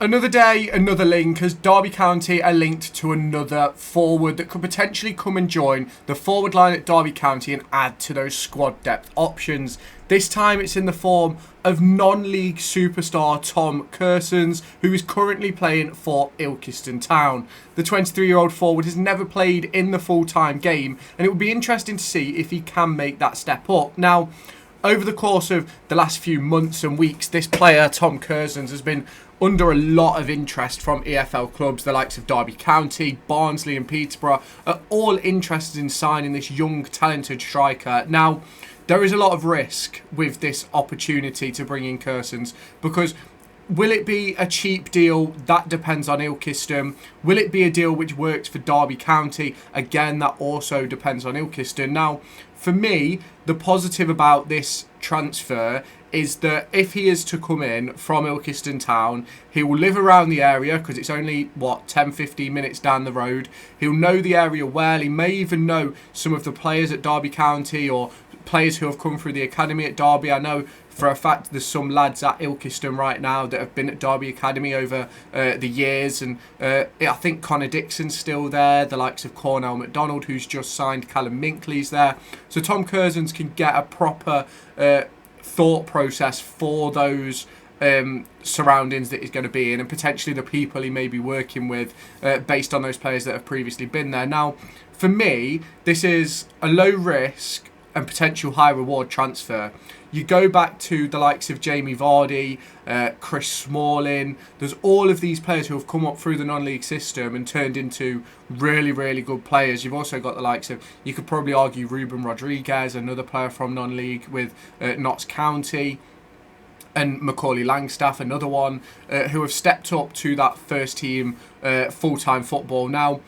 Another day, another link, as Derby County are linked to another forward that could potentially come and join the forward line at Derby County and add to those squad depth options. This time it's in the form of non-league superstar Tom Cursons, who is currently playing for Ilkeston Town. The 23-year-old forward has never played in the full-time game, and it would be interesting to see if he can make that step up. Now, over the course of the last few months and weeks, this player, Tom Cursons, has been under a lot of interest from EFL clubs. The likes of Derby County, Barnsley and Peterborough are all interested in signing this young, talented striker. Now, there is a lot of risk with this opportunity to bring in Cursons, because will it be a cheap deal? That depends on Ilkeston. Will it be a deal which works for Derby County? Again, that also depends on Ilkeston. Now, for me, the positive about this transfer is that if he is to come in from Ilkeston Town, he will live around the area, because it's only, 10-15 minutes down the road. He'll know the area well. He may even know some of the players at Derby County or players who have come through the academy at Derby. I know for a fact there's some lads at Ilkeston right now that have been at Derby Academy over the years, and I think Connor Dixon's still there, the likes of Cornell McDonald, who's just signed, Callum Minkley's there. So Tom Cursons can get a proper thought process for those surroundings that he's going to be in, and potentially the people he may be working with based on those players that have previously been there. Now, for me, this is a low risk and potential high reward transfer. You go back to the likes of Jamie Vardy, Chris Smalling. There's all of these players who have come up through the non-league system and turned into really, really good players. You've also got the likes of, you could probably argue, Ruben Rodriguez, another player from non-league with Notts County, and Macaulay Langstaff, another one, who have stepped up to that first team full-time football. Now,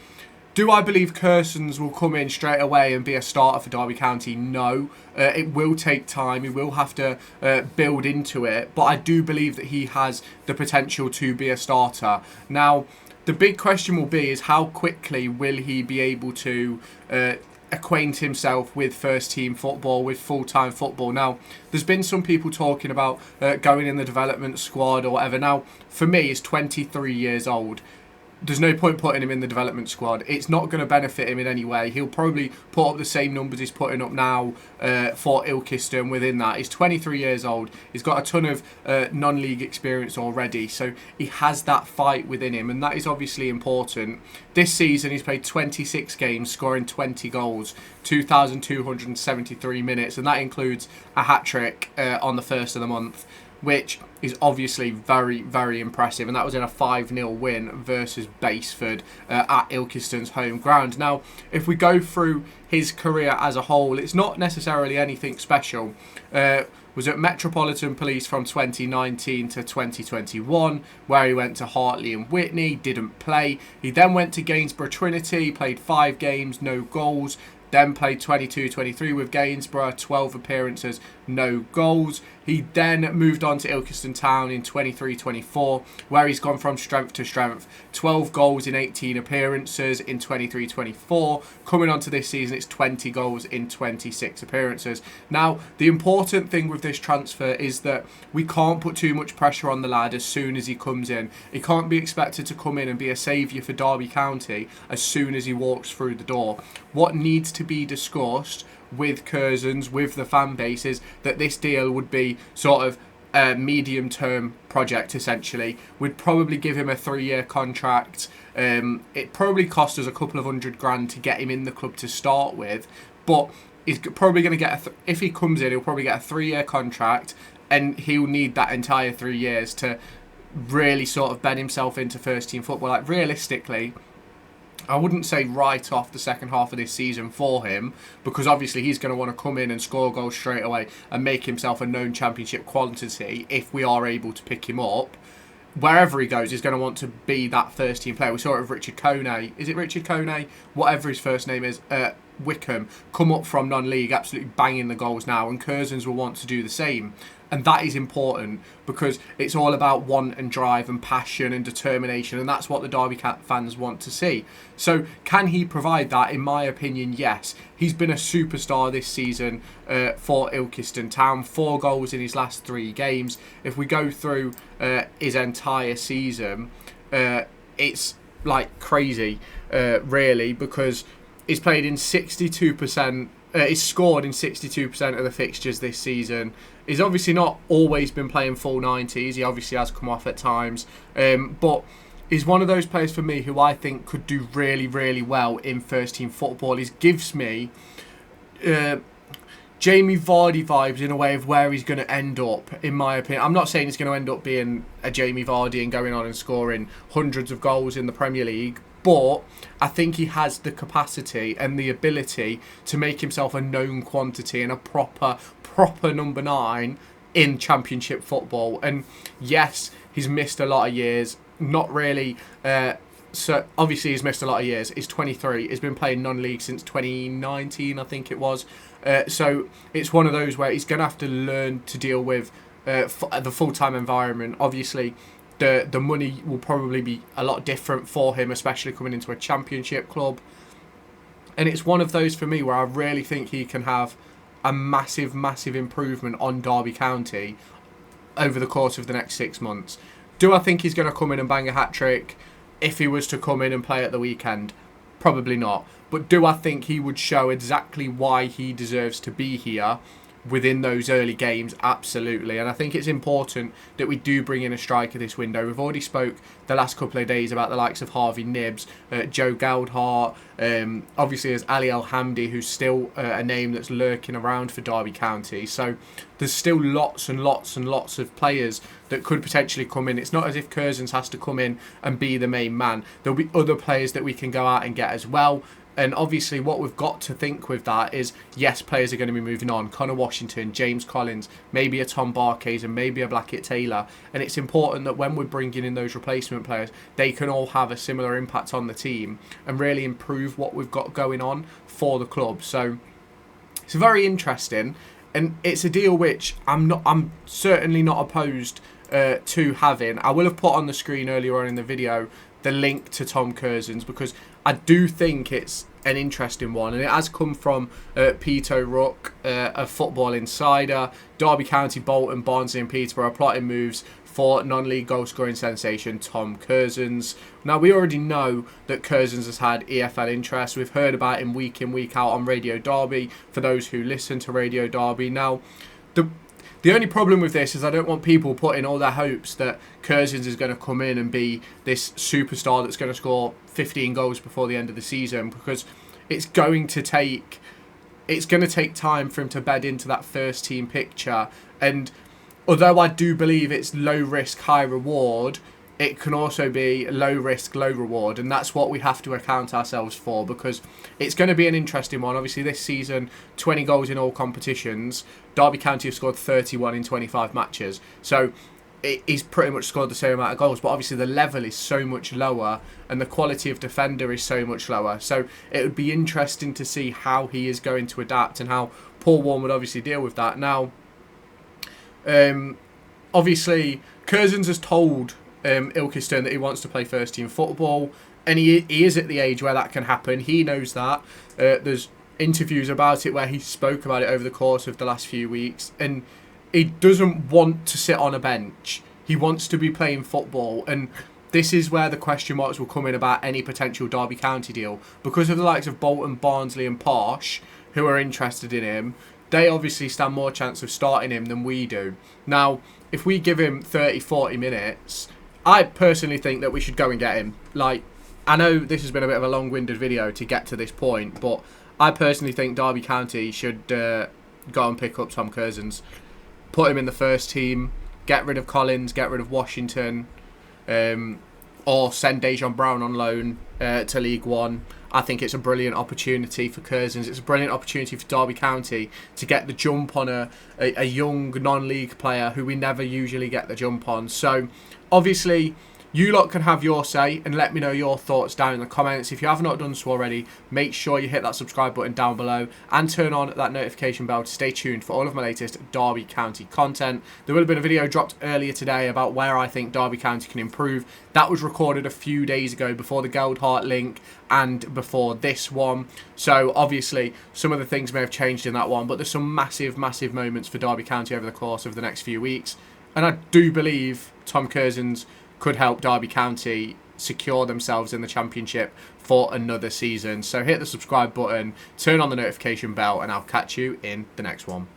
do I believe Cursons will come in straight away and be a starter for Derby County? No. It will take time. He will have to build into it. But I do believe that he has the potential to be a starter. Now, the big question will be is how quickly will he be able to acquaint himself with first team football, with full-time football. Now, there's been some people talking about going in the development squad or whatever. Now, for me, he's 23 years old. There's no point putting him in the development squad. It's not going to benefit him in any way. He'll probably put up the same numbers he's putting up now for Ilkeston within that. He's 23 years old. He's got a ton of non-league experience already. So he has that fight within him, and that is obviously important. This season, he's played 26 games, scoring 20 goals, 2,273 minutes, and that includes a hat-trick on the first of the month, which is obviously very, very impressive. And that was in a 5-0 win versus Baseford at Ilkeston's home ground. Now, if we go through his career as a whole, it's not necessarily anything special. Was at Metropolitan Police from 2019 to 2021, where he went to Hartley and Whitney, didn't play. He then went to Gainsborough Trinity, played 5 games, no goals. Then played 22-23 with Gainsborough, 12 appearances, no goals. He then moved on to Ilkeston Town in 23-24, where he's gone from strength to strength. 12 goals in 18 appearances in 23-24. Coming on to this season, it's 20 goals in 26 appearances. Now, the important thing with this transfer is that we can't put too much pressure on the lad as soon as he comes in. He can't be expected to come in and be a saviour for Derby County as soon as he walks through the door. What needs to be discussed with Cursons, with the fan base, is that this deal would be sort of a medium-term project, essentially. We'd probably give him a 3-year contract. It probably cost us a couple of $100,000 to get him in the club to start with, but he's probably going to get, if he comes in, he'll probably get a 3-year contract, and he'll need that entire 3 years to really sort of bed himself into first-team football. Like, realistically, I wouldn't say write off the second half of this season for him, because obviously he's going to want to come in and score goals straight away and make himself a known championship quantity if we are able to pick him up. Wherever he goes, he's going to want to be that first team player. We saw it with Richard Kone. Is it Richard Kone? Whatever his first name is. Wickham come up from non-league absolutely banging the goals now, and Cursons will want to do the same. And that is important because it's all about want and drive and passion and determination, and that's what the Derby fans want to see. So can he provide that? In my opinion, yes. He's been a superstar this season for Ilkeston Town. 4 goals in his last 3 games. If we go through his entire season, it's like crazy, really, because he's played in 62%. He's scored in 62% of the fixtures this season. He's obviously not always been playing full 90s. He obviously has come off at times. But he's one of those players for me who I think could do really, really well in first team football. He gives me Jamie Vardy vibes in a way of where he's going to end up, in my opinion. I'm not saying he's going to end up being a Jamie Vardy and going on and scoring hundreds of goals in the Premier League, but I think he has the capacity and the ability to make himself a known quantity and a proper number 9 in Championship football. And yes, he's missed a lot of years. Not really. So obviously he's missed a lot of years. He's 23. He's been playing non-league since 2019, I think it was. So it's one of those where he's going to have to learn to deal with the full-time environment. Obviously, the money will probably be a lot different for him, especially coming into a Championship club. And it's one of those for me where I really think he can have a massive, massive improvement on Derby County over the course of the next 6 months. Do I think he's going to come in and bang a hat-trick if he was to come in and play at the weekend? Probably not. But do I think he would show exactly why he deserves to be here within those early games? Absolutely. And I think it's important that we do bring in a striker this window. We've already spoke the last couple of days about the likes of Harvey Nibbs, Joe Geldhart, obviously there's Ali El-Hamdi, who's still a name that's lurking around for Derby County. So there's still lots and lots and lots of players that could potentially come in. It's not as if Cursons has to come in and be the main man. There'll be other players that we can go out and get as well. And obviously what we've got to think with that is, yes, players are going to be moving on. Connor Washington, James Collins, maybe a Tom Barkes and maybe a Blackett Taylor. And it's important that when we're bringing in those replacement players, they can all have a similar impact on the team and really improve what we've got going on for the club. So it's very interesting, and it's a deal which I'm certainly not opposed to having. I will have put on the screen earlier on in the video the link to Tom Cursons, because I do think it's an interesting one, and it has come from Peter Rook, a Football Insider. Derby County, Bolton, Barnsley and Peterborough are plotting moves for non-league goal-scoring sensation Tom Cursons. Now, we already know that Cursons has had EFL interest. We've heard about him week in, week out on Radio Derby, for those who listen to Radio Derby. Now, the only problem with this is I don't want people putting all their hopes that Cursons is going to come in and be this superstar that's going to score 15 goals before the end of the season, because it's going to take time for him to bed into that first team picture. And although I do believe it's low risk, high reward, it can also be low risk, low reward, and that's what we have to account ourselves for, because it's going to be an interesting one. Obviously this season, 20 goals in all competitions. Derby County have scored 31 in 25 matches, so he's pretty much scored the same amount of goals, but obviously the level is so much lower and the quality of defender is so much lower. So it would be interesting to see how he is going to adapt and how Paul Warne would obviously deal with that. Now, obviously Cursons has told Ilkeston that he wants to play first team football, and he is at the age where that can happen. He knows that. There's interviews about it where he spoke about it over the course of the last few weeks, and he doesn't want to sit on a bench. He wants to be playing football, and this is where the question marks will come in about any potential Derby County deal, because of the likes of Bolton, Barnsley and Posh who are interested in him. They obviously stand more chance of starting him than we do. Now, if we give him 30, 40 minutes, I personally think that we should go and get him. Like, I know this has been a bit of a long-winded video to get to this point, but I personally think Derby County should go and pick up Tom Cursons, put him in the first team, get rid of Collins, get rid of Washington, or send Dejan Brown on loan to League One. I think it's a brilliant opportunity for Cursons. It's a brilliant opportunity for Derby County to get the jump on a young non-league player who we never usually get the jump on. So, obviously, You lot can have your say and let me know your thoughts down in the comments. If you have not done so already, make sure you hit that subscribe button down below and turn on that notification bell to stay tuned for all of my latest Derby County content. There will have been a video dropped earlier today about where I think Derby County can improve. That was recorded a few days ago before the Geldhart link and before this one. So obviously some of the things may have changed in that one, but there's some massive, massive moments for Derby County over the course of the next few weeks. And I do believe Tom Cursons could help Derby County secure themselves in the Championship for another season. So hit the subscribe button, turn on the notification bell, and I'll catch you in the next one.